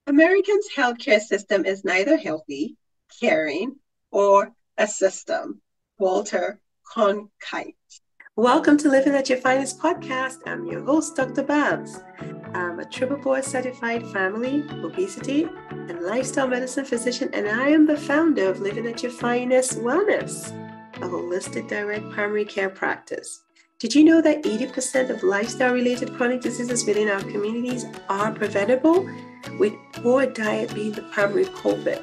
Americans' healthcare system is neither healthy, caring, or a system. Walter Cronkite. Welcome to Living at Your Finest podcast. I'm your host, Dr. Babs. I'm a triple board certified family, obesity, and lifestyle medicine physician, and I am the founder of Living at Your Finest Wellness, a holistic direct primary care practice. Did you know that 80% of lifestyle-related chronic diseases within our communities are preventable, with poor diet being the primary culprit?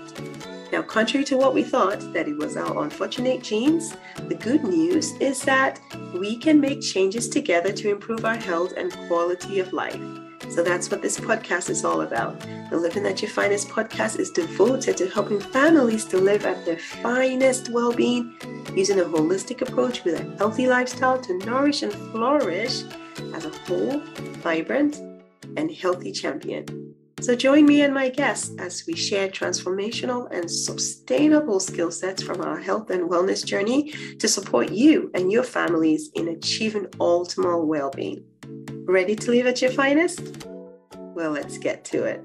Now, contrary to what we thought, that it was our unfortunate genes, the good news is that we can make changes together to improve our health and quality of life. So that's what this podcast is all about. The Living at Your Finest podcast is devoted to helping families to live at their finest well-being using a holistic approach with a healthy lifestyle to nourish and flourish as a whole, vibrant, and healthy champion. So join me and my guests as we share transformational and sustainable skill sets from our health and wellness journey to support you and your families in achieving optimal well-being. Ready to live at your finest? Well, let's get to it.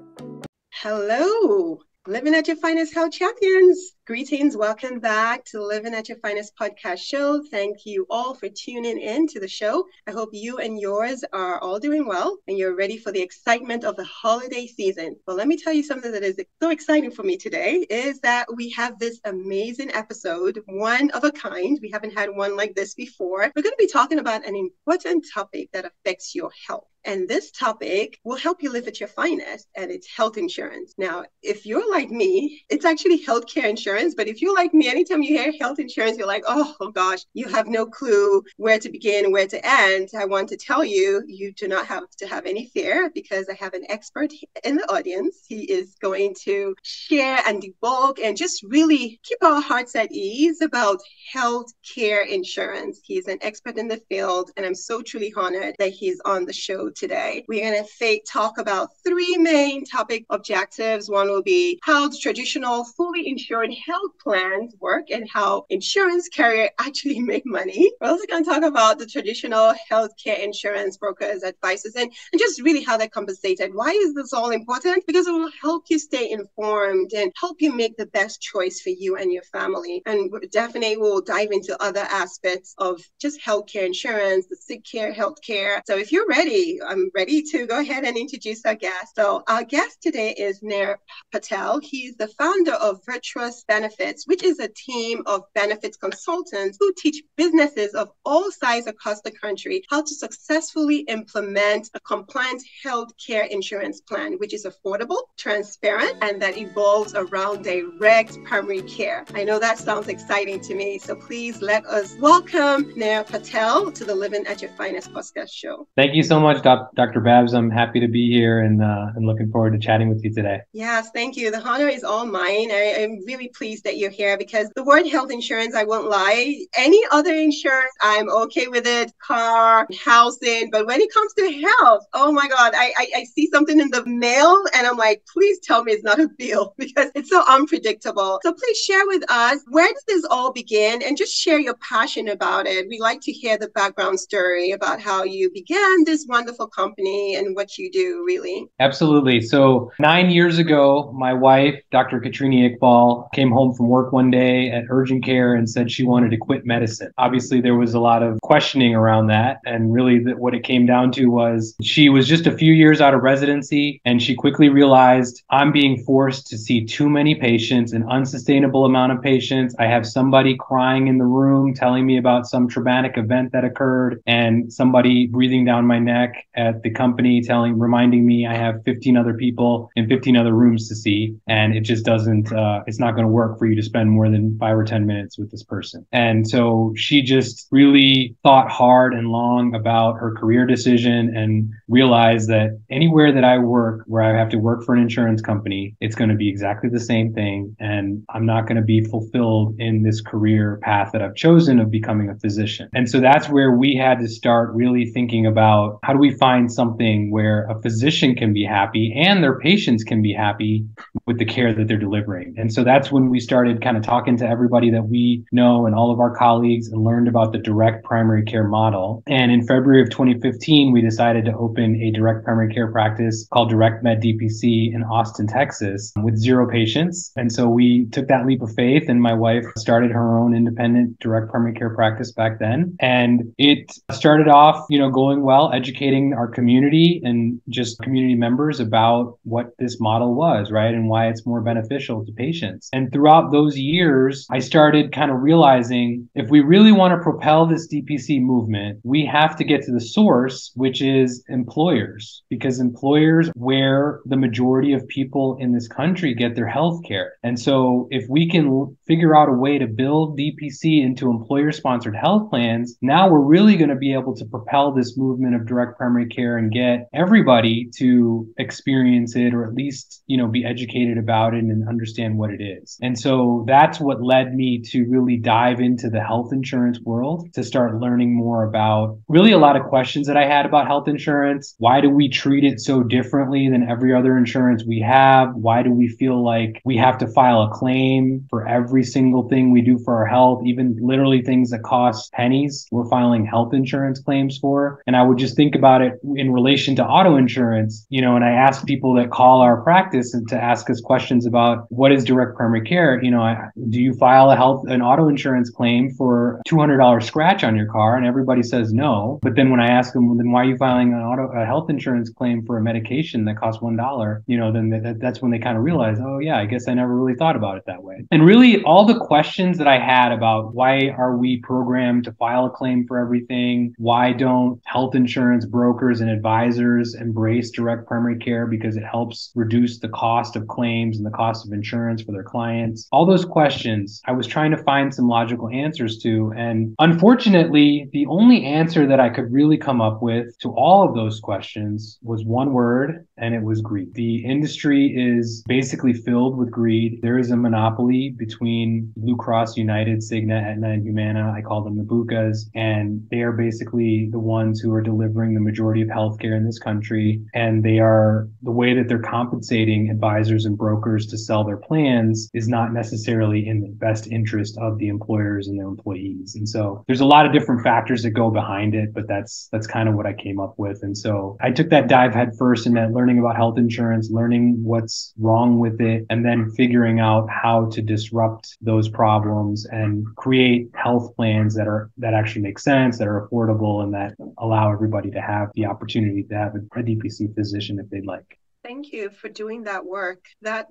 Hello, Living at Your Finest Health Champions. Greetings, welcome back to Living at Your Finest podcast show. Thank you all for tuning in to the show. I hope you and yours are all doing well and you're ready for the excitement of the holiday season. Well, let me tell you something that is so exciting for me today is that we have this amazing episode, one of a kind. We haven't had one like this before. We're going to be talking about an important topic that affects your health. And this topic will help you live at your finest, and it's health insurance. Now, if you're like me, it's actually healthcare insurance. But if you're like me, anytime you hear health insurance, you're like, oh gosh, you have no clue where to begin, where to end. I want to tell you, you do not have to have any fear because I have an expert in the audience. He is going to share and debulk and just really keep our hearts at ease about healthcare insurance. He's an expert in the field, and I'm so truly honored that he's on the show today. We're going to talk about three main topic objectives. One will be how the traditional fully insured health plans work and how insurance carriers actually make money. We're also going to talk about the traditional healthcare insurance brokers, advisors, and just really how they're compensated. Why is this all important? Because it will help you stay informed and help you make the best choice for you and your family. And definitely we'll dive into other aspects of just healthcare insurance, the sick care, healthcare. So if you're ready, I'm ready to go ahead and introduce our guest. So our guest today is Neer Patel. He's the founder of Virtuous Benefits, which is a team of benefits consultants who teach businesses of all sizes across the country how to successfully implement a compliant healthcare insurance plan, which is affordable, transparent, and that evolves around direct primary care. I know that sounds exciting to me, so please let us welcome Neer Patel to the Living at Your Finest podcast show. Thank you so much, Dr. Babs. I'm happy to be here and looking forward to chatting with you today. Yes, thank you. The honor is all mine. I'm really pleased that you're here because the word health insurance, I won't lie, any other insurance, I'm okay with it, car, housing, but when it comes to health, oh my God, I see something in the mail and I'm like, please tell me it's not a bill because it's so unpredictable. So please share with us, where did this all begin and just share your passion about it. We like to hear the background story about how you began this wonderful company and what you do, really. Absolutely. So 9 years ago, my wife, Dr. Katrina Iqbal, came home from work one day at urgent care and said she wanted to quit medicine. Obviously, there was a lot of questioning around that. And really what it came down to was she was just a few years out of residency and she quickly realized I'm being forced to see too many patients, an unsustainable amount of patients. I have somebody crying in the room telling me about some traumatic event that occurred and somebody breathing down my neck at the company reminding me I have 15 other people in 15 other rooms to see, and it just doesn't it's not going to work for you to spend more than 5 or 10 minutes with this person. And so she just really thought hard and long about her career decision and realized that anywhere that I work where I have to work for an insurance company, it's going to be exactly the same thing, and I'm not going to be fulfilled in this career path that I've chosen of becoming a physician. And so that's where we had to start really thinking about how do we find find something where a physician can be happy and their patients can be happy with the care that they're delivering. And so that's when we started kind of talking to everybody that we know and all of our colleagues and learned about the direct primary care model. And in February of 2015, we decided to open a direct primary care practice called Direct Med DPC in Austin, Texas, with 0 patients. And so we took that leap of faith, and my wife started her own independent direct primary care practice back then. And it started off, going well, educating our community and just community members about what this model was, right? And why it's more beneficial to patients. And throughout those years, I started kind of realizing if we really want to propel this DPC movement, we have to get to the source, which is employers, because employers where the majority of people in this country get their health care. And so if we can figure out a way to build DPC into employer-sponsored health plans, now we're really going to be able to propel this movement of direct primary care and get everybody to experience it, or at least, be educated about it and understand what it is. And so that's what led me to really dive into the health insurance world, to start learning more about really a lot of questions that I had about health insurance. Why do we treat it so differently than every other insurance we have? Why do we feel like we have to file a claim for every single thing we do for our health, even literally things that cost pennies, we're filing health insurance claims for? And I would just think about it in relation to auto insurance, and I ask people that call our practice and to ask us questions about what is direct primary care. Do you file an auto insurance claim for $200 scratch on your car? And everybody says no. But then when I ask them, well, then why are you filing a health insurance claim for a medication that costs $1? Then that's when they kind of realize, oh yeah, I guess I never really thought about it that way. And really all the questions that I had about why are we programmed to file a claim for everything? Why don't health insurance brokers and advisors embrace direct primary care because it helps reduce the cost of claims and the cost of insurance for their clients? All those questions I was trying to find some logical answers to. And unfortunately, the only answer that I could really come up with to all of those questions was one word, and it was greed. The industry is basically filled with greed. There is a monopoly between Blue Cross, United, Cigna, Aetna, and Humana. I call them the BUCAs, and they are basically the ones who are delivering the majority of healthcare in this country. And they are the way that they're compensating advisors and brokers to sell their plans is not necessarily in the best interest of the employers and their employees. And so there's a lot of different factors that go behind it, but that's kind of what I came up with. And so I took that dive head first in that learning about health insurance, learning what's wrong with it, and then figuring out how to disrupt those problems and create health plans that actually make sense, that are affordable, and that allow everybody to have the opportunity to have a DPC physician if they'd like. Thank you for doing that work. That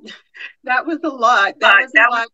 was a lot. That was a lot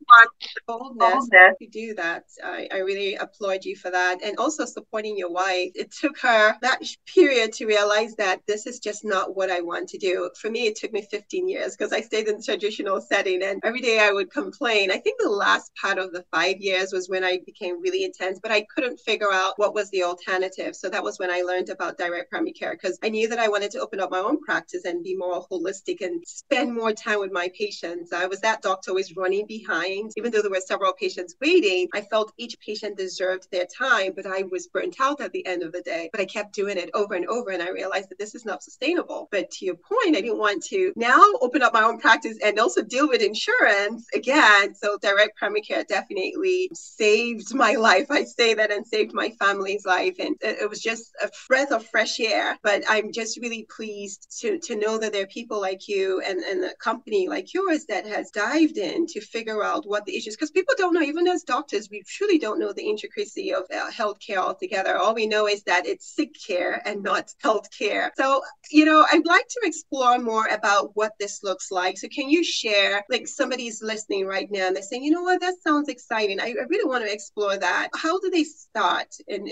of boldness to do that. I really applaud you for that. And also supporting your wife. It took her that period to realize that this is just not what I want to do. For me, it took me 15 years because I stayed in the traditional setting, and every day I would complain. I think the last part of the 5 years was when I became really intense, but I couldn't figure out what was the alternative. So that was when I learned about direct primary care, because I knew that I wanted to open up my own practice and be more holistic and spend more time with my patients. I was that doctor always running behind. Even though there were several patients waiting, I felt each patient deserved their time, but I was burnt out at the end of the day. But I kept doing it over and over, and I realized that this is not sustainable. But to your point, I didn't want to now open up my own practice and also deal with insurance again. So direct primary care definitely saved my life. I say that, and saved my family's life. And it was just a breath of fresh air. But I'm just really pleased to know that there are people like you and a company like yours that has dived in to figure out what the issues, because people don't know, even as doctors, we truly don't know the intricacy of healthcare altogether. All we know is that it's sick care and not healthcare. So, I'd like to explore more about what this looks like. So can you share, like somebody's listening right now and they're saying, you know what, that sounds exciting. I really want to explore that. How do they start? And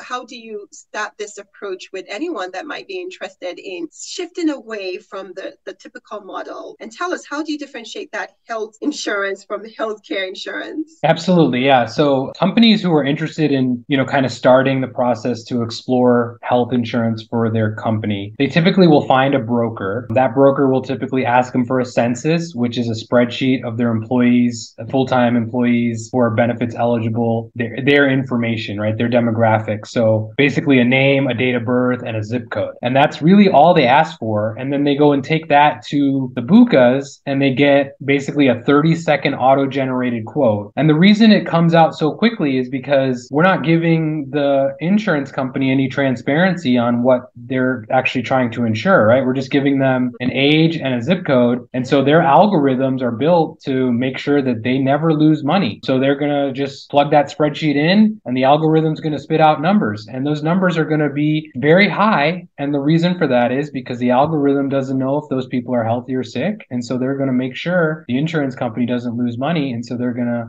how do you start this approach with anyone that might be interested in shifting away from from the typical model. And tell us, how do you differentiate that health insurance from the healthcare insurance? Absolutely, yeah. So companies who are interested in, kind of starting the process to explore health insurance for their company, they typically will find a broker. That broker will typically ask them for a census, which is a spreadsheet of their employees, full-time employees who are benefits eligible, their information, right? Their demographics. So basically a name, a date of birth, and a zip code. And that's really all they ask for. And then they go and take that to the BUCAs and they get basically a 30-second auto-generated quote. And the reason it comes out so quickly is because we're not giving the insurance company any transparency on what they're actually trying to insure, right? We're just giving them an age and a zip code. And so their algorithms are built to make sure that they never lose money. So they're going to just plug that spreadsheet in and the algorithm's going to spit out numbers. And those numbers are going to be very high. And the reason for that is because the algorithm doesn't know if those people are healthy or sick. And so they're going to make sure the insurance company doesn't lose money. And so they're going to,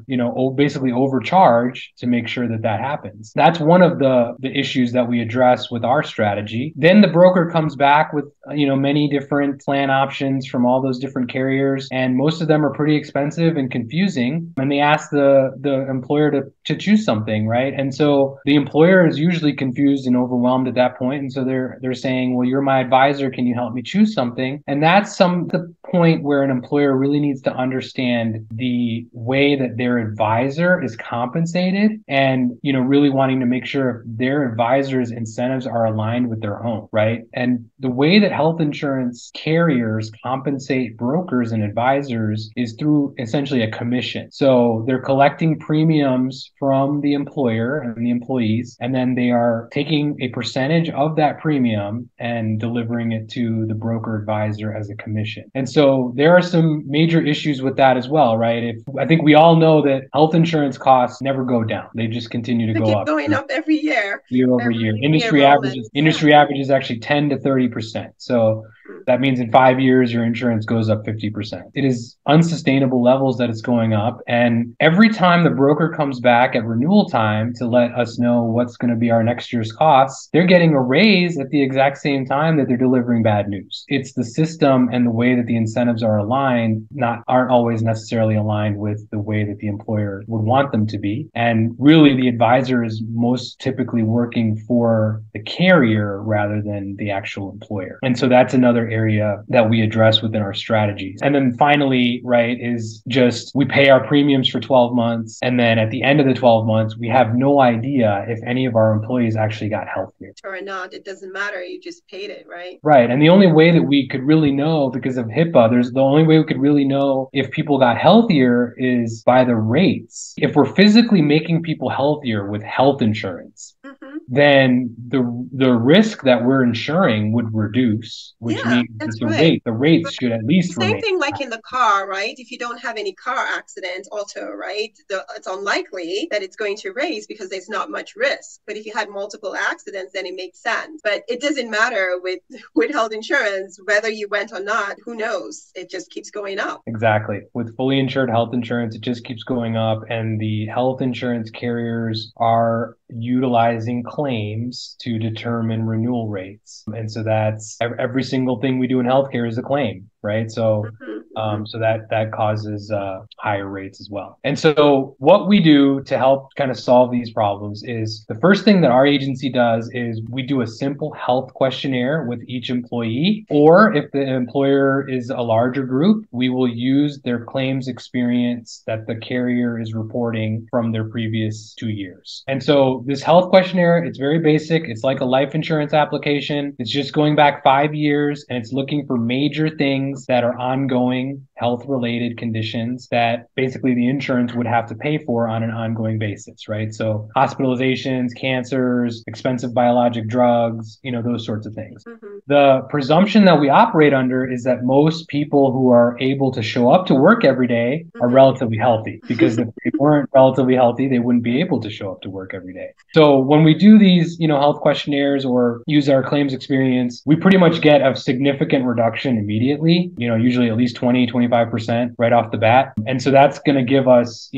basically overcharge to make sure that that happens. That's one of the issues that we address with our strategy. Then the broker comes back with, many different plan options from all those different carriers. And most of them are pretty expensive and confusing. And they ask the employer to choose something, right? And so the employer is usually confused and overwhelmed at that point. And so they're saying, well, you're my advisor. Can you help me choose something? And that's the point where an employer really needs to understand the way that their advisor is compensated and, really wanting to make sure if their advisor's incentives are aligned with their own, right? And the way that health insurance carriers compensate brokers and advisors is through essentially a commission. So they're collecting premiums from the employer and the employees, and then they are taking a percentage of that premium and delivering it to the broker advisor as a commission. And so there are some major issues with that as well, right? I think we all know that health insurance costs never go down. They just continue to go up. Going up every year. Year over year. Industry average is actually 10 to 30%. So that means in 5 years, your insurance goes up 50%. It is unsustainable levels that it's going up. And every time the broker comes back at renewal time to let us know what's going to be our next year's costs, they're getting a raise at the exact same time that they're delivering bad news. It's the system and the way that the incentives are aligned aren't always necessarily aligned with the way that the employer would want them to be. And really, the advisor is most typically working for the carrier rather than the actual employer. And so that's another area that we address within our strategies. And then finally, right, is just we pay our premiums for 12 months. And then at the end of the 12 months, we have no idea if any of our employees actually got healthier. Or not. It doesn't matter. You just paid it, right? Right. And the only way that we could really know because of HIPAA, the only way we could really know if people got healthier is by the rates. If we're physically making people healthier with health insurance, then the risk that we're insuring would reduce, which means that the rates should at least remain. Same thing like in the car, right? If you don't have any car accident, right, it's unlikely that it's going to raise because there's not much risk. But if you had multiple accidents, then it makes sense. But it doesn't matter with health insurance, whether you went or not, who knows? It just keeps going up. Exactly. With fully insured health insurance, it just keeps going up. And the health insurance carriers are utilizing claims to determine renewal rates. And so that's every single thing we do in healthcare is a claim, right? So so that causes higher rates as well. And so what we do to help kind of solve these problems is the first thing that our agency does is we do a simple health questionnaire with each employee, or if the employer is a larger group, we will use their claims experience that the carrier is reporting from their previous 2 years. And so this health questionnaire, it's very basic. It's like a life insurance application. It's just going back 5 years and it's looking for major things that are ongoing health-related conditions that basically the insurance would have to pay for on an ongoing basis, right? So hospitalizations, cancers, expensive biologic drugs, those sorts of things. The presumption that we operate under is that most people who are able to show up to work every day are relatively healthy, because if they weren't relatively healthy, they wouldn't be able to show up to work every day. So when we do these, health questionnaires or use our claims experience, we pretty much get a significant reduction immediately, usually at least 20, 25% right off the bat. And so that's going to give us,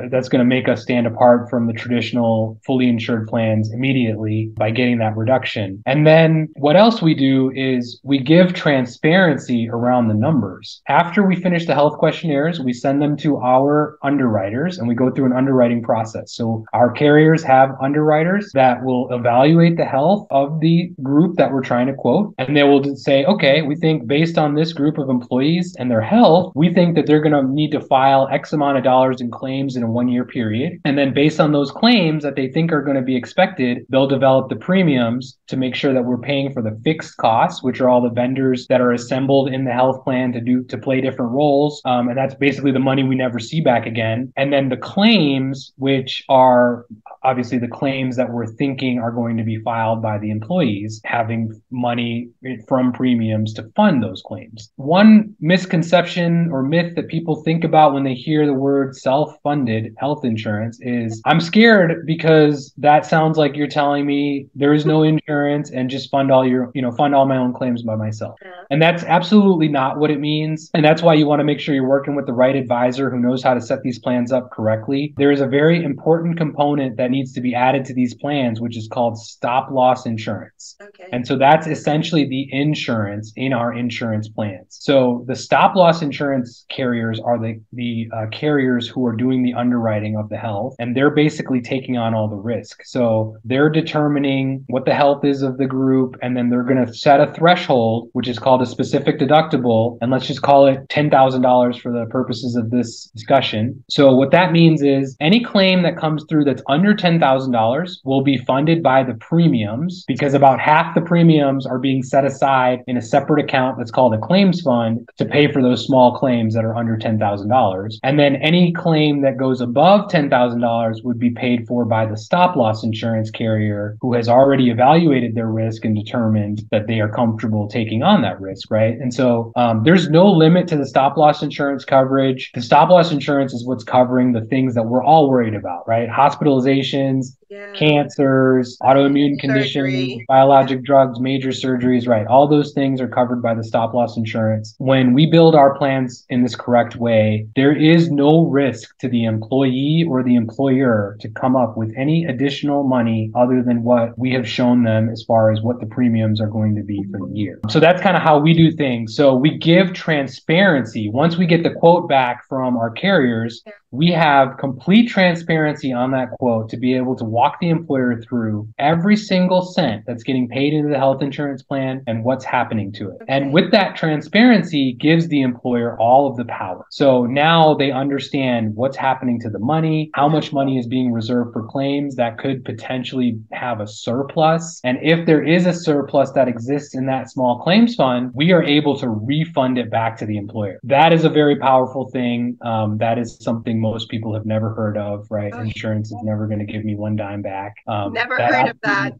that's going to make us stand apart from the traditional fully insured plans immediately by getting that reduction. And then what else we do is we give transparency around the numbers. After we finish the health questionnaires, we send them to our underwriters and we go through an underwriting process. So our carriers have underwriters that will evaluate the health of the group that we're trying to quote. And they will say, okay, we think based on this group of employees and their health, we think that they're going to need to file X amount of dollars in claims in a 1-year period. And then based on those claims that they think are going to be expected, they'll develop the premiums to make sure that we're paying for the fixed costs, which are all the vendors that are assembled in the health plan to play different roles. And that's basically the money we never see back again. And then the claims, which are obviously the claims that we're thinking are going to be filed by the employees, having money from premiums to fund those claims. One misconception or myth that people think about when they hear the word self-funded health insurance is, I'm scared because that sounds like you're telling me there is no insurance and just fund all my own claims by myself. And that's absolutely not what it means. And that's why you want to make sure you're working with the right advisor who knows how to set these plans up correctly. There is a very important component that needs to be added to these plans, which is called stop loss insurance. Okay. And so that's essentially the insurance in our insurance plans. So the stop loss insurance carriers are the carriers who are doing the underwriting of the health, and they're basically taking on all the risk. So they're determining what the health is of the group, and then they're going to set a threshold, which is called a specific deductible, and let's just call it $10,000 for the purposes of this discussion. So what that means is any claim that comes through that's under $10,000 will be funded by the premiums, because about half the premiums are being set aside in a separate account that's called a claims fund to pay for those small claims that are under $10,000. And then any claim that goes above $10,000 would be paid for by the stop loss insurance carrier, who has already evaluated their risk and determined that they are comfortable taking on that risk, right? And so there's no limit to the stop loss insurance coverage. The stop loss insurance is what's covering the things that we're all worried about, right? Hospitalizations, cancers, autoimmune conditions, biologic drugs, major surgeries, right? All those things are covered by the stop loss insurance. When we build our plans in this correct way, there is no risk to the employee or the employer to come up with any additional money other than what we have shown them as far as what the premiums are going to be for the year. So that's kind of how we do things. So we give transparency. Once we get the quote back from our carriers, we have complete transparency on that quote to be able to walk the employer through every single cent that's getting paid into the health insurance plan and what's happening to it. And with that transparency gives the employer all of the power. So now they understand what's happening to the money, how much money is being reserved for claims that could potentially have a surplus. And if there is a surplus that exists in that small claims fund, we are able to refund it back to the employer. That is a very powerful thing. That is something most people have never heard of, right? Insurance is never going to give me one dime back. Never heard of that.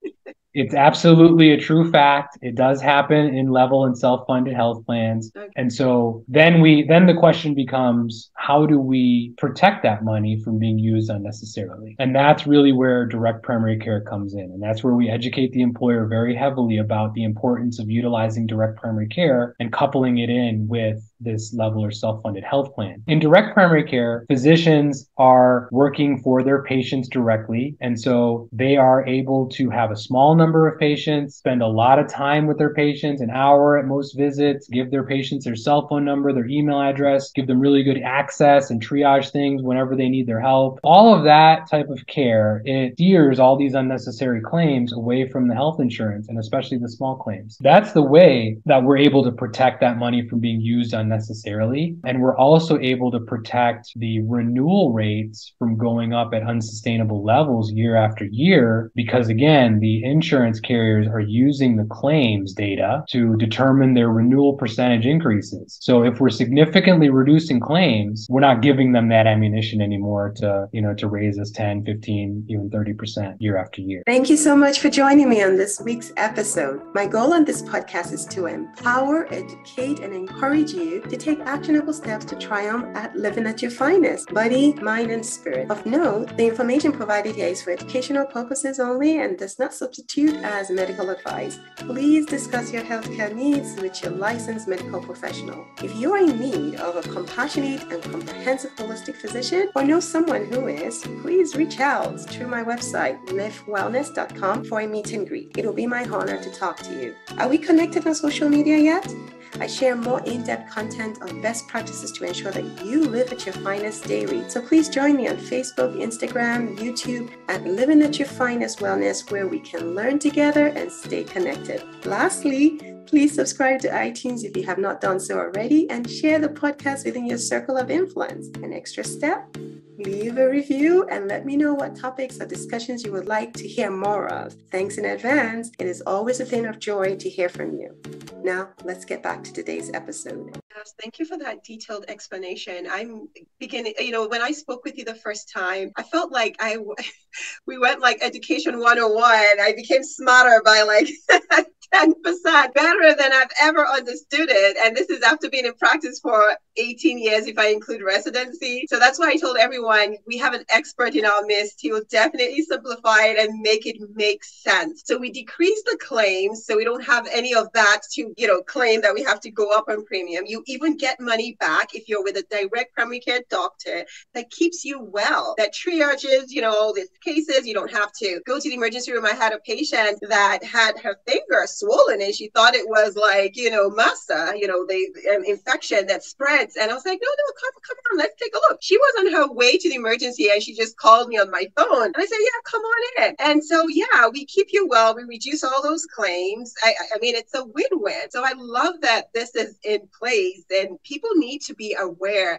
It's absolutely a true fact. It does happen in level and self-funded health plans. Okay. And so then the question becomes, how do we protect that money from being used unnecessarily? And that's really where direct primary care comes in. And that's where we educate the employer very heavily about the importance of utilizing direct primary care and coupling it in with this level or self-funded health plan. In direct primary care, physicians are working for their patients directly. And so they are able to have a small number of patients, spend a lot of time with their patients, an hour at most visits, give their patients their cell phone number, their email address, give them really good access and triage things whenever they need their help. All of that type of care, it steers all these unnecessary claims away from the health insurance, and especially the small claims. That's the way that we're able to protect that money from being used unnecessarily. And we're also able to protect the renewal rates from going up at unsustainable levels year after year, because again, the insurance carriers are using the claims data to determine their renewal percentage increases. So if we're significantly reducing claims, because we're not giving them that ammunition anymore to, to raise us 10, 15, even 30% year after year. Thank you so much for joining me on this week's episode. My goal on this podcast is to empower, educate, and encourage you to take actionable steps to triumph at living at your finest, body, mind, and spirit. Of note, the information provided here is for educational purposes only and does not substitute as medical advice. Please discuss your healthcare needs with your licensed medical professional. If you are in need of a compassionate and comprehensive holistic physician or know someone who is, please reach out through my website, livewellness.com, for a meet and greet. It will be my honor to talk to you. Are we connected on social media yet? I share more in-depth content on best practices to ensure that you live at your finest daily. So please join me on Facebook, Instagram, YouTube at Living at Your Finest Wellness, where we can learn together and stay connected. Lastly, please subscribe to iTunes if you have not done so already and share the podcast within your circle of influence. An extra step? Leave a review and let me know what topics or discussions you would like to hear more of. Thanks in advance. It is always a thing of joy to hear from you. Now, let's get back to today's episode. Yes, thank you for that detailed explanation. I'm beginning, when I spoke with you the first time, I felt like we went like education 101. I became smarter by like 10% better than I've ever understood it. And this is after being in practice for 18 years, if I include residency. So that's why I told everyone we have an expert in our midst. He will definitely simplify it and make it make sense. So we decrease the claims so we don't have any of that to, claim that we have to go up on premium. You even get money back if you're with a direct primary care doctor that keeps you well, that triages, all these cases. You don't have to go to the emergency room. I had a patient that had her finger swollen and she thought it was like, MASA, the infection that spreads. And I was like, no, come on, let's take a look. She was on her way to the emergency and she just called me on my phone. And I said, yeah, come on in. And so, yeah, we keep you well. We reduce all those claims. I mean, it's a win-win. So I love that this is in place and people need to be aware.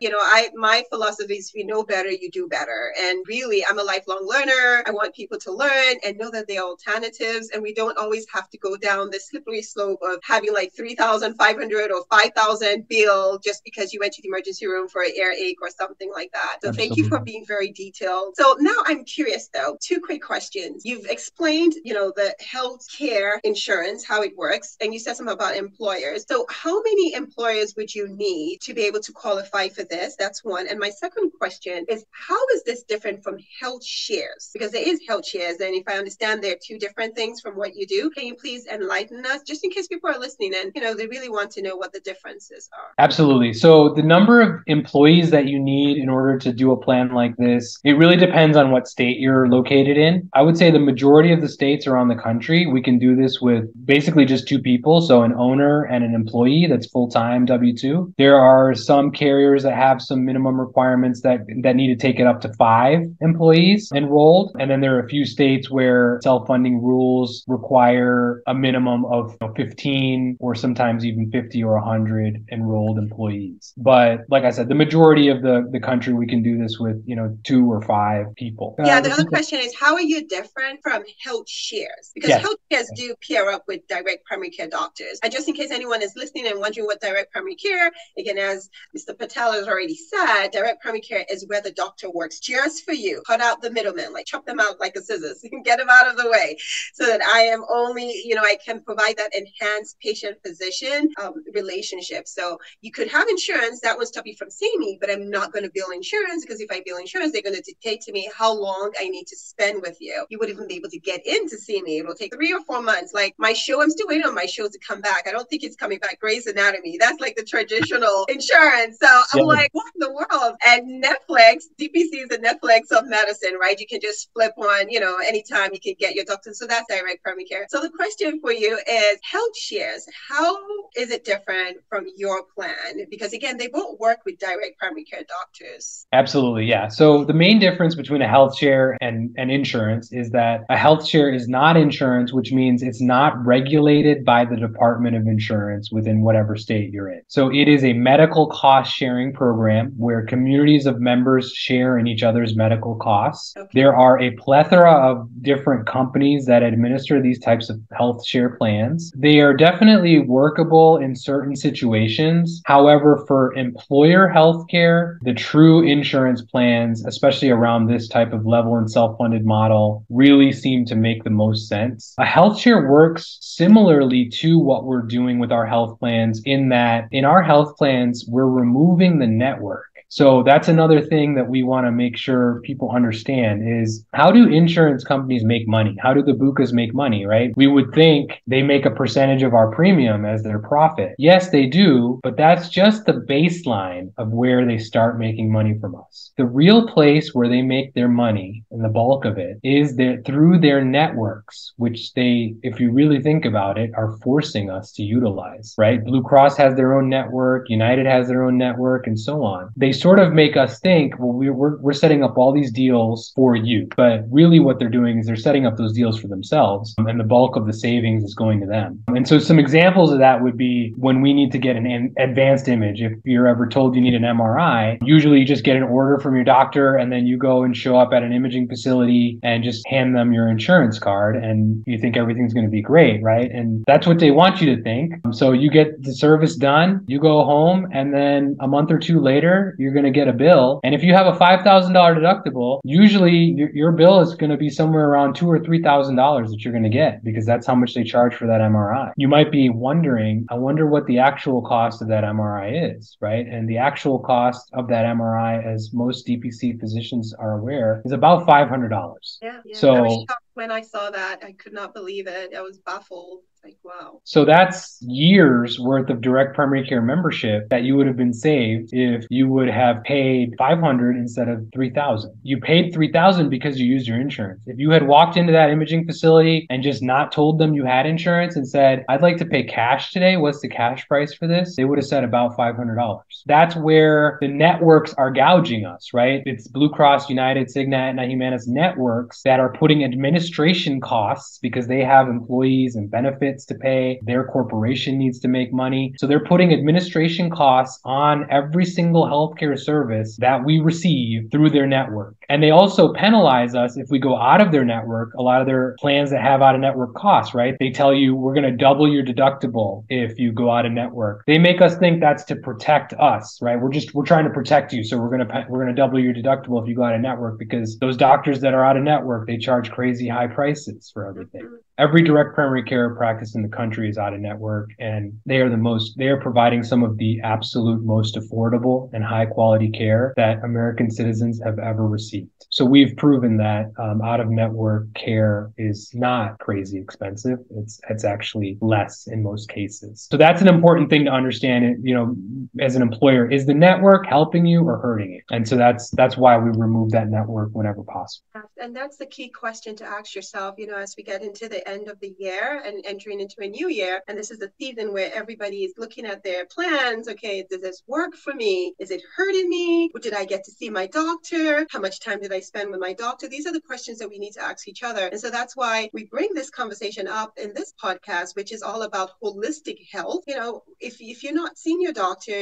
My philosophy is if you know better, you do better. And really, I'm a lifelong learner. I want people to learn and know that there are alternatives and we don't always have to go down the slippery slope of having like 3,500 or 5,000 bill just because you went to the emergency room for an earache or something like that. So Thank you for being very detailed. So now I'm curious though, two quick questions. You've explained, the health care insurance, how it works, and you said something about employers. So how many employers would you need to be able to qualify for this? That's one. And my second question is, how is this different from health shares? Because there is health shares. And if I understand, there are two different things from what you do. Can you please enlighten us, just in case people are listening and, they really want to know what the differences are? Absolutely. So the number of employees that you need in order to do a plan like this, it really depends on what state you're located in. I would say the majority of the states around the country, we can do this with basically just two people. So an owner and an employee that's full-time W-2. There are some carriers that have some minimum requirements that need to take it up to 5 employees enrolled. And then there are a few states where self-funding rules require a minimum of 15 or sometimes even 50 or 100 enrolled employees. But like I said, the majority of the country, we can do this with, 2 or 5 people. Yeah, the other question is, how are you different from health shares? Because health shares do pair up with direct primary care doctors. And just in case anyone is listening and wondering what direct primary care, again, as Mr. Patel has already said, direct primary care is where the doctor works just for you. Cut out the middleman, like chop them out like a scissors, get them out of the way so that I am only, I can provide that enhanced patient-physician relationship. So you could have insurance that would stop you from seeing me, but I'm not going to bill insurance because if I bill insurance, they're going to dictate to me how long I need to spend with you. You wouldn't even be able to get in to see me. It'll take 3 or 4 months. Like my show, I'm still waiting on my show to come back. I don't think it's coming back. Grey's Anatomy. That's like the traditional insurance. So I'm like, what in the world? And Netflix, DPC is the Netflix of medicine, right? You can just flip on, anytime you can get your doctor. So that's direct primary care. So the question for you is health shares. How is it different from your plan? Because again, they both work with direct primary care doctors. Absolutely. Yeah. So the main difference between a health share and insurance is that a health share is not insurance, which means it's not regulated by the Department of Insurance within whatever state you're in. So it is a medical cost sharing program where communities of members share in each other's medical costs. Okay. There are a plethora of different companies that administer these types of health share healthcare plans. They are definitely workable in certain situations. However, for employer healthcare, the true insurance plans, especially around this type of level and self-funded model, really seem to make the most sense. A health share works similarly to what we're doing with our health plans in that in our health plans, we're removing the network. So that's another thing that we want to make sure people understand is how do insurance companies make money? How do the BUCAs make money, right? We would think they make a percentage of our premium as their profit. Yes, they do, but that's just the baseline of where they start making money from us. The real place where they make their money and the bulk of it is through their networks, which they, if you really think about it, are forcing us to utilize, right? Blue Cross has their own network, United has their own network, and so on. They sort of make us think, well, we're setting up all these deals for you. But really what they're doing is they're setting up those deals for themselves, and the bulk of the savings is going to them. And so some examples of that would be when we need to get an advanced image. If you're ever told you need an MRI, usually you just get an order from your doctor and then you go and show up at an imaging facility and just hand them your insurance card and you think everything's going to be great, right? And that's what they want you to think. So you get the service done, you go home, and then a month or two later, you're going to get a bill. And if you have a $5,000 deductible, usually your bill is going to be somewhere around $2,000 or $3,000 that you're going to get because that's how much they charge for that MRI. You might be wondering, I wonder what the actual cost of that MRI is, right? And the actual cost of that MRI, as most DPC physicians are aware, is about $500. Yeah. So I was shocked when I saw that. I could not believe it. I was baffled. Like, wow. So that's years worth of direct primary care membership that you would have been saved if you would have paid $500 instead of $3,000. You paid $3,000 because you used your insurance. If you had walked into that imaging facility and just not told them you had insurance and said, I'd like to pay cash today, what's the cash price for this? They would have said about $500. That's where the networks are gouging us, right? It's Blue Cross, United, Cigna, Aetna, Humana's networks that are putting administration costs because they have employees and benefits to pay. Their corporation needs to make money. So they're putting administration costs on every single healthcare service that we receive through their network. And they also penalize us if we go out of their network. A lot of their plans that have out of network costs, right? They tell you we're going to double your deductible if you go out of network. They make us think that's to protect us, right? We're trying to protect you. So we're going to double your deductible if you go out of network because those doctors that are out of network, they charge crazy high prices for everything. Every direct primary care practice in the country is out of network, and they are providing some of the absolute most affordable and high quality care that American citizens have ever received. So we've proven that out of network care is not crazy expensive. It's actually less in most cases. So that's an important thing to understand. You know, as an employer, is the network helping you or hurting you? And so that's why we remove that network whenever possible. And that's the key question to ask yourself, you know, as we get into the end of the year and entering into a new year. And this is the season where everybody is looking at their plans. Okay, does this work for me? Is it hurting me? Did I get to see my doctor? How much time did I spend with my doctor? These are the questions that we need to ask each other. And so that's why we bring this conversation up in this podcast, which is all about holistic health. You know, if you're not seeing your doctor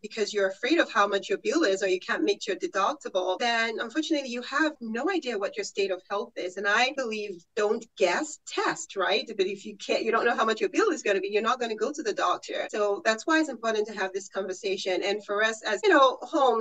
because you're afraid of how much your bill is or you can't make your deductible, then unfortunately you have no idea what your state of health is. And I believe don't guess, test, right? But if you don't know how much your bill is going to be, you're not going to go to the doctor. So that's why it's important to have this conversation. And for us as, you know,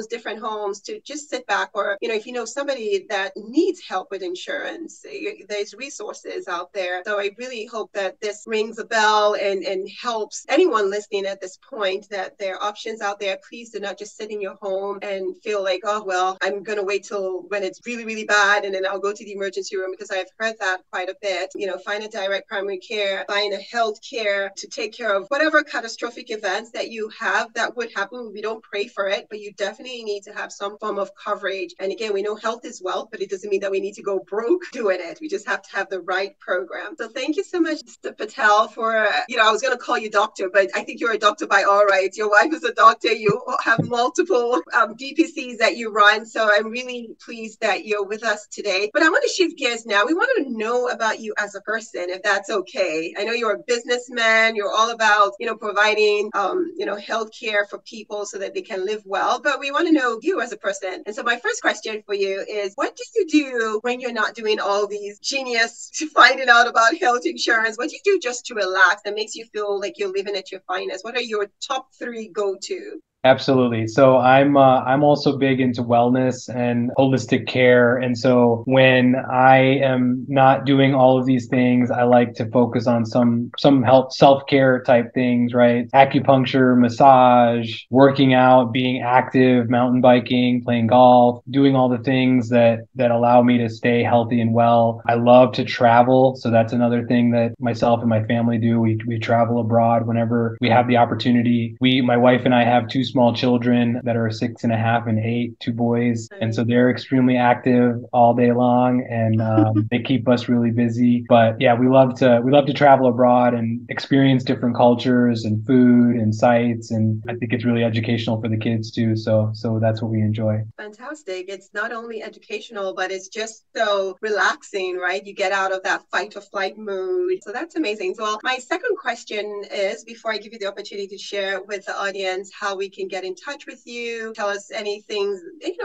different homes to just sit back, or, you know, if you know somebody that needs help with insurance, there's resources out there. So I really hope that this rings a bell and helps anyone listening at this point, that there are options out there. Please do not just sit in your home and feel like, oh, well, I'm going to wait till when it's really, really bad and then I'll go to the emergency room, because I've heard that quite a bit. You know, find a direct primary care, find a health care to take care of whatever catastrophic events that you have that would happen. We don't pray for it, but you definitely need to have some form of coverage. And again, we know health is wealth, but it doesn't mean that we need to go broke doing it. We just have to have the right program. So thank you so much, Mr. Patel, for, you know, I was going to call you doctor, but I think you're a doctor by all rights. Your wife is a doctor. You have multiple DPCs that you run. So I'm really pleased that you're with us today. But I want to shift gears now. We want to know about you as a person, if that's okay. I know you're a businessman. You're all about, you know, providing, you know, healthcare for people so that they can live well. But we want to know you as a person. And so my first question for you is, what do you do when you're not doing all these genius finding out about health insurance? What do you do just to relax that makes you feel like you're living at your finest? What are your top three go-to? Absolutely. So I'm also big into wellness and holistic care. And so when I am not doing all of these things, I like to focus on some health self-care type things, right? Acupuncture, massage, working out, being active, mountain biking, playing golf, doing all the things that allow me to stay healthy and well. I love to travel, so that's another thing that myself and my family do. We travel abroad whenever we have the opportunity. My wife and I have two small children that are 6.5 and 8, two boys. And so they're extremely active all day long, and they keep us really busy. But yeah, we love to travel abroad and experience different cultures and food and sites. And I think it's really educational for the kids too. So that's what we enjoy. Fantastic. It's not only educational, but it's just so relaxing, right? You get out of that fight or flight mood. So that's amazing. So, well, my second question is, before I give you the opportunity to share with the audience how we can get in touch with you, tell us anything,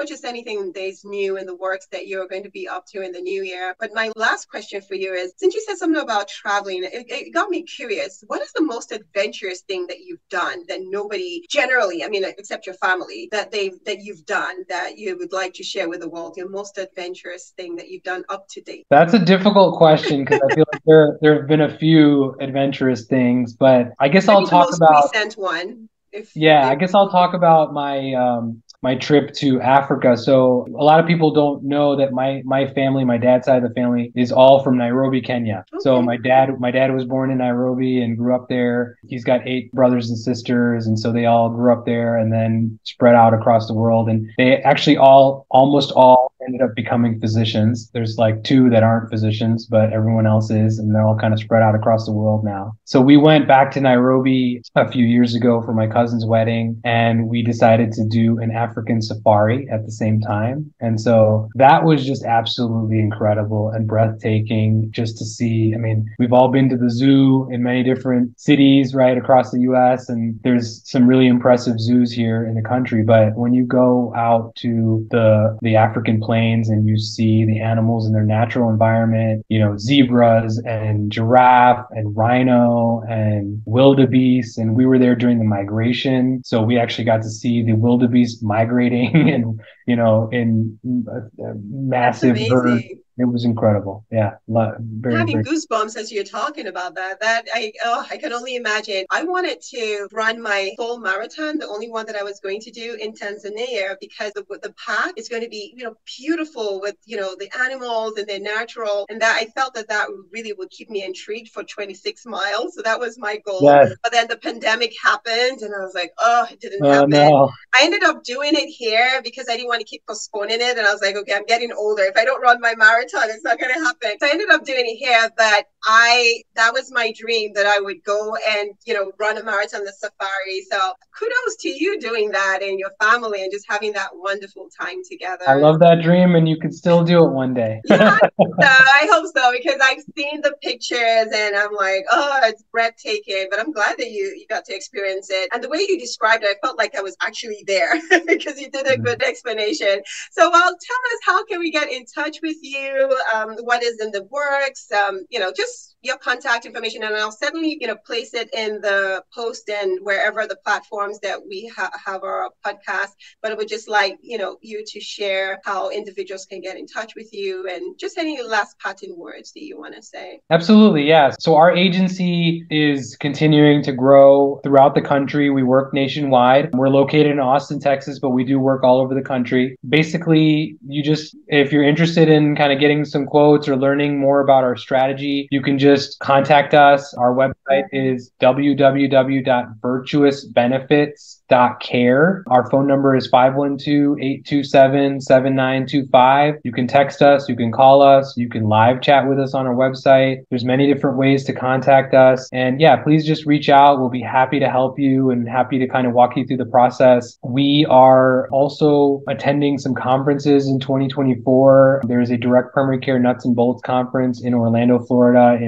just anything that's new in the works that you're going to be up to in the new year. But my last question for you is, since you said something about traveling, it got me curious. What is the most adventurous thing that you've done that nobody generally, I mean, except your family, that you've done that you would like to share with the world? Your most adventurous thing that you've done up to date? That's a difficult question because I feel like there have been a few adventurous things, but I guess Maybe I'll the talk most about recent one. I guess I'll talk about my trip to Africa. So a lot of people don't know that my family, my dad's side of the family, is all from Nairobi, Kenya. Okay. So my dad was born in Nairobi and grew up there. He's got 8 brothers and sisters, and so they all grew up there and then spread out across the world. And they actually almost all ended up becoming physicians. There's like 2 that aren't physicians, but everyone else is, and they're all kind of spread out across the world now. So we went back to Nairobi a few years ago for my cousin's wedding, and we decided to do an African safari at the same time. And so that was just absolutely incredible and breathtaking just to see. I mean, we've all been to the zoo in many different cities right across the US, and there's some really impressive zoos here in the country. But when you go out to the African plains and you see the animals in their natural environment, zebras and giraffe and rhino and wildebeest, and we were there during the migration, so we actually got to see the wildebeest migrating and in massive herds. It was incredible. Yeah, very, having very. goosebumps as you're talking about that. I can only imagine. I wanted to run my full marathon, the only one that I was going to do in Tanzania, because the path is going to be beautiful with the animals and they're natural, and that I felt that really would keep me intrigued for 26 miles. So that was my goal. Yes. But then the pandemic happened, and I was like, oh, it didn't happen. No. I ended up doing it here because I didn't want to keep postponing it, and I was like, okay, I'm getting older. If I don't run my marathon, it's not going to happen. So I ended up doing it here, but that was my dream, that I would go and run a marathon, the safari. So kudos to you doing that and your family and just having that wonderful time together. I love that dream, and you can still do it one day. Yeah, I hope so, because I've seen the pictures and I'm like, oh, it's breathtaking. But I'm glad that you got to experience it. And the way you described it, I felt like I was actually there because you did a good explanation. So, well, tell us, how can we get in touch with you? What is in the works? Just your contact information, and I'll certainly place it in the post and wherever the platforms that we have our podcast. But I would just like you to share how individuals can get in touch with you, and just any last parting words that you want to say. Absolutely, yeah. So our agency is continuing to grow throughout the country. We work nationwide. We're located in Austin, Texas, but we do work all over the country. Basically, if you're interested in kind of getting some quotes or learning more about our strategy, you can just contact us. Our website is www.virtuousbenefits.care. Our phone number is 512-827-7925. You can text us, you can call us, you can live chat with us on our website. There's many different ways to contact us. And yeah, please just reach out. We'll be happy to help you and happy to kind of walk you through the process. We are also attending some conferences in 2024. There's a direct primary care nuts and bolts conference in Orlando, Florida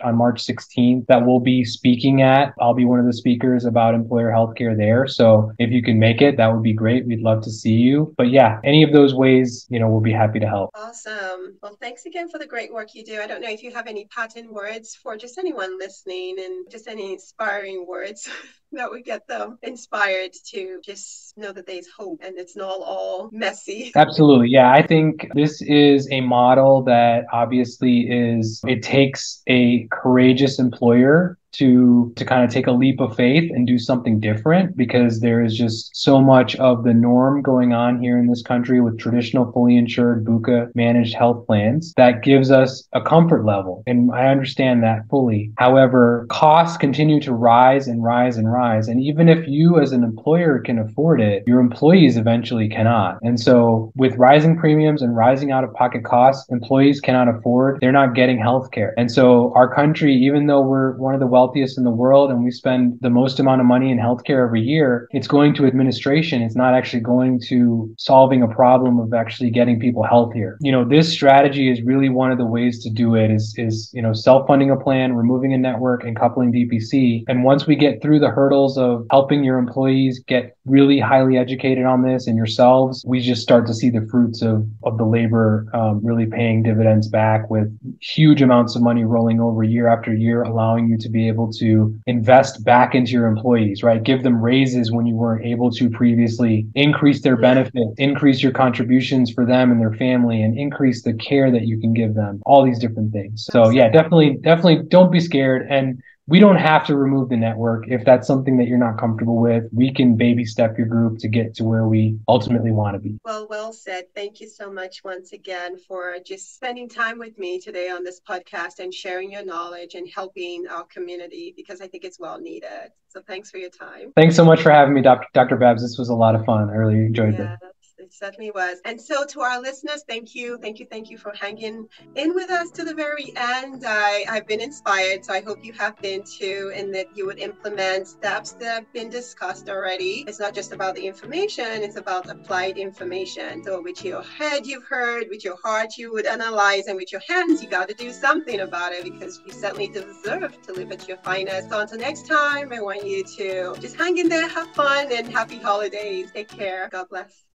on March 16th that we'll be speaking at. I'll be one of the speakers about employer healthcare there. So So if you can make it, that would be great. We'd love to see you. But yeah, any of those ways, we'll be happy to help. Awesome. Well, thanks again for the great work you do. I don't know if you have any parting words for just anyone listening and just any inspiring words that would get them inspired to just know that there's hope and it's not all messy. Absolutely. Yeah, I think this is a model that obviously it takes a courageous employer to kind of take a leap of faith and do something different, because there is just so much of the norm going on here in this country with traditional fully insured BUCA managed health plans that gives us a comfort level. And I understand that fully. However, costs continue to rise and rise and rise. And even if you as an employer can afford it, your employees eventually cannot. And so with rising premiums and rising out-of-pocket costs, employees cannot afford, they're not getting health care. And so our country, even though we're one of the wealthiest in the world and we spend the most amount of money in healthcare every year, it's going to administration. It's not actually going to solving a problem of actually getting people healthier. This strategy is really one of the ways to do it is self-funding a plan, removing a network, and coupling DPC. And once we get through the hurdles of helping your employees get really highly educated on this and yourselves, we just start to see the fruits of the labor really paying dividends back, with huge amounts of money rolling over year after year, allowing you to be able to invest back into your employees, right? Give them raises when you weren't able to previously, increase their benefits, increase your contributions for them and their family, and increase the care that you can give them, all these different things. So yeah, definitely don't be scared. And we don't have to remove the network. If that's something that you're not comfortable with, we can baby step your group to get to where we ultimately want to be. Well said. Thank you so much once again for just spending time with me today on this podcast and sharing your knowledge and helping our community, because I think it's well needed. So thanks for your time. Thanks so much for having me, Dr. Babs. This was a lot of fun. I really enjoyed it. It certainly was. And so to our listeners, thank you for hanging in with us to the very end. I've been inspired, so I hope you have been too, and that you would implement steps that have been discussed already. It's not just about the information, it's about applied information. So with your head you've heard, with your heart you would analyze, and with your hands you got to do something about it, because you certainly deserve to live at your finest. So until next time, I want you to just hang in there, have fun, and happy holidays. Take care. God bless.